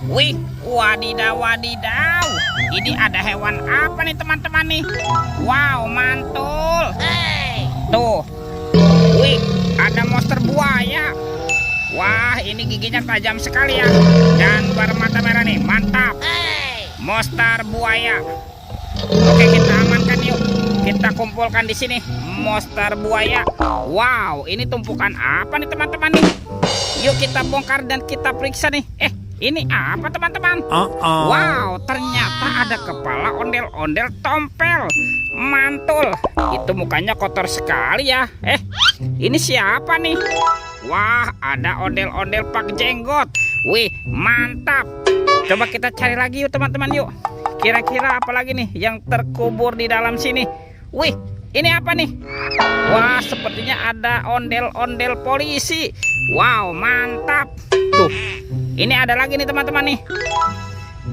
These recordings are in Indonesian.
Wih, wadidaw, wadidaw. Ini ada hewan apa nih teman-teman nih? Wow, mantul. Tuh, wih, ada monster buaya. Wah, ini giginya tajam sekali ya. Dan bermata merah nih, mantap. Monster buaya. Oke, kita amankan yuk. Kita kumpulkan di sini monster buaya. Wow, ini tumpukan apa nih teman-teman nih? Yuk kita bongkar dan kita periksa nih. Ini apa teman-teman? Wow, ternyata ada kepala ondel-ondel tompel. Mantul. Itu mukanya kotor sekali ya. Ini siapa nih? Wah, ada ondel-ondel pak jenggot. Wih, mantap. Coba kita cari lagi yuk teman-teman yuk. Kira-kira apa lagi nih yang terkubur di dalam sini? Wih, ini apa nih? Wah, sepertinya ada ondel-ondel polisi. Wow, mantap. Tuh, ini ada lagi nih teman-teman nih.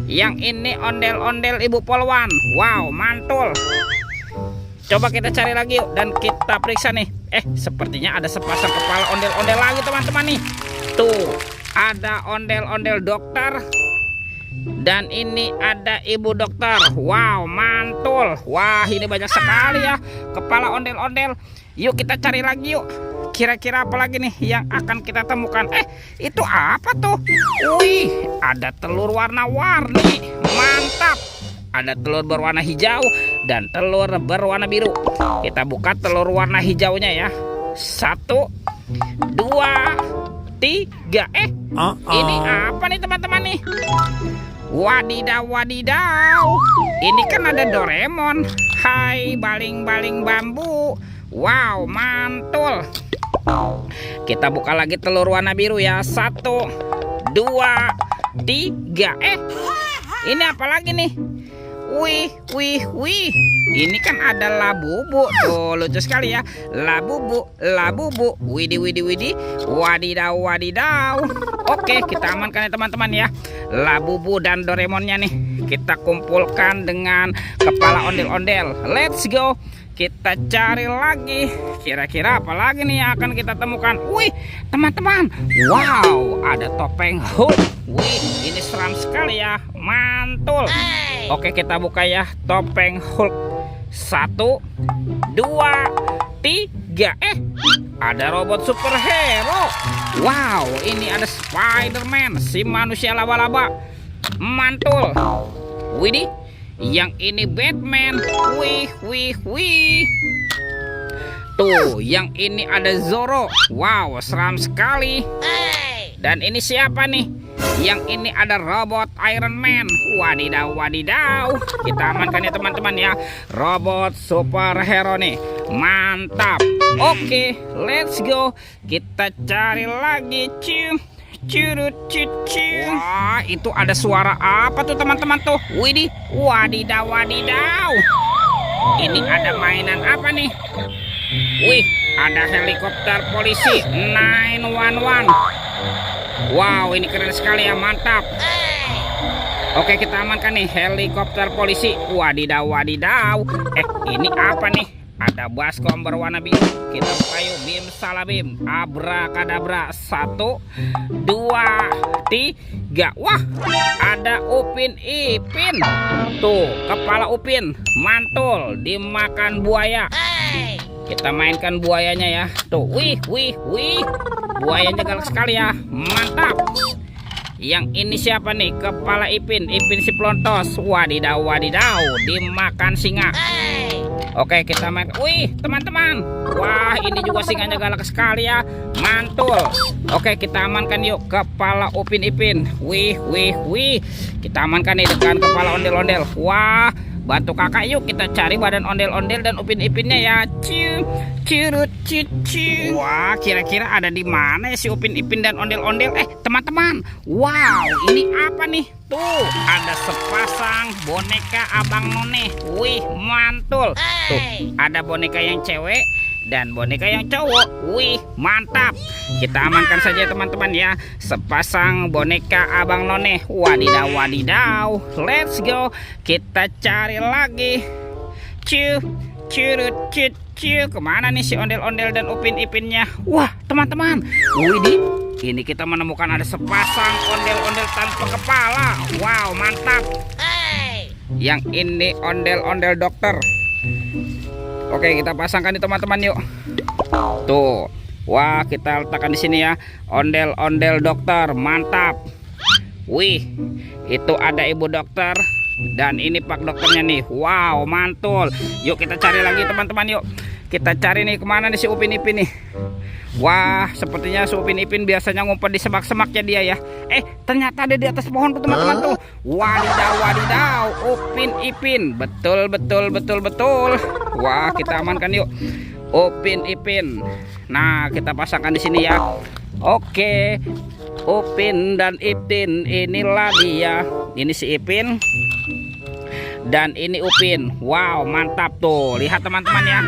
Yang ini ondel-ondel ibu polwan. Wow, mantul. Coba kita cari lagi yuk dan kita periksa nih. Sepertinya ada sepasang kepala ondel-ondel lagi teman-teman nih. Tuh, ada ondel-ondel dokter. Dan ini ada ibu dokter. Wow, mantul. Wah, ini banyak sekali ya kepala ondel-ondel. Yuk kita cari lagi yuk. Kira-kira apa lagi nih yang akan kita temukan? Itu apa tuh? Wih, ada telur warna-warni. Mantap. Ada telur berwarna hijau dan telur berwarna biru. Kita buka telur warna hijaunya ya. 1, 2, 3. Ini apa nih teman-teman nih? Wadidaw, wadidaw. Ini kan ada Doraemon. Hai, baling-baling bambu. Wow, mantul. Kita buka lagi telur warna biru ya. 1, 2, 3. Ini apa lagi nih? Wih, wih, wih. Ini kan ada labubu. Tuh, lucu sekali ya. Labubu, labubu. Widih, widih, widih. Wadidaw, wadidaw. Oke, kita amankan ya teman-teman ya. Labubu dan Doraemonnya nih. Kita kumpulkan dengan kepala ondel-ondel. Let's go. Kita cari lagi. Kira-kira apa lagi nih yang akan kita temukan? Wih, teman-teman. Wow, ada topeng Hulk. Wih, ini seram sekali ya. Mantul. Oke, kita buka ya topeng Hulk. 1, 2, 3. Ada robot superhero. Wow, ini ada Spider-Man, si manusia laba-laba. Mantul. Widih, yang ini Batman. Wih, wih, wih. Tuh, yang ini ada Zoro. Wow, seram sekali. Dan ini siapa nih? Yang ini ada robot Iron Man. Wadidaw, wadidaw. Kita amankan ya teman-teman ya. Robot superhero nih. Mantap. Oke, let's go. Kita cari lagi. Curut. Wah, itu ada suara apa tuh teman-teman tuh? Widih, wadidaw, wadidaw. Ini ada mainan apa nih? Wih, ada helikopter polisi 911. Wow, ini keren sekali ya, mantap. Oke, kita amankan nih helikopter polisi. Wadidaw, wadidaw. Ini apa nih? Ada baskom berwarna biru. Kita buka yuk, bim salabim. Abrakadabra. 1, 2, 3. Wah, ada Upin Ipin. Tuh, kepala Upin. Mantul, dimakan buaya. Kita mainkan buayanya ya. Tuh, wih, wih, wih. Buayanya galak sekali ya. Mantap. Yang ini siapa nih? Kepala Ipin. Ipin si pelontos. Wadidaw, wadidaw. Dimakan singa. Oke, kita main. Wih, teman-teman. Wah, ini juga singanya galak sekali ya. Mantul. Oke, kita amankan yuk kepala Upin Ipin. Wih, wih, wih. Kita amankan nih dengan kepala ondel-ondel. Wah, bantu kakak yuk kita cari badan ondel-ondel dan Upin Ipinnya ya. Curut. Wah, kira-kira ada di mana ya si Upin Ipin dan ondel-ondel? Teman-teman. Wow, ini apa nih? Tuh, ada sepasang boneka Abang None. Wih, mantul. Tuh, ada boneka yang cewek dan boneka yang cowok. Wih, mantap. Kita amankan saja teman-teman ya. Sepasang boneka Abang None. Wadidaw, wadidaw. Let's go. Kita cari lagi. Curut. Kemana nih si ondel-ondel dan Upin Ipinnya? Wah, teman-teman. Widih, Ini kita menemukan ada sepasang ondel-ondel tanpa kepala. Wow, mantap. Yang ini ondel-ondel dokter. Oke, kita pasangkan nih teman-teman yuk. Tuh. Wah, kita letakkan di sini ya. Ondel-ondel dokter, mantap. Wih, itu ada ibu dokter dan ini pak dokternya nih. Wow, mantul. Yuk kita cari lagi teman-teman yuk. Kita cari nih kemana nih si Upin Ipin nih. Wah, sepertinya si Upin Ipin biasanya ngumpet di semak-semaknya dia ya. Ternyata ada di atas pohon tuh teman-teman tuh. Wadidaw, wadidaw, Upin Ipin. Betul. Wah, kita amankan yuk Upin Ipin. Nah, kita pasangkan di sini ya. Oke, Upin dan Ipin, inilah dia. Ini si Ipin dan ini Upin. Wow, mantap tuh. Lihat teman-teman ya.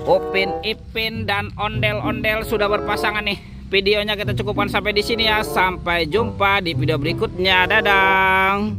Upin Ipin dan ondel-ondel sudah berpasangan nih. Videonya kita cukupkan sampai di sini ya. Sampai jumpa di video berikutnya. Dadah.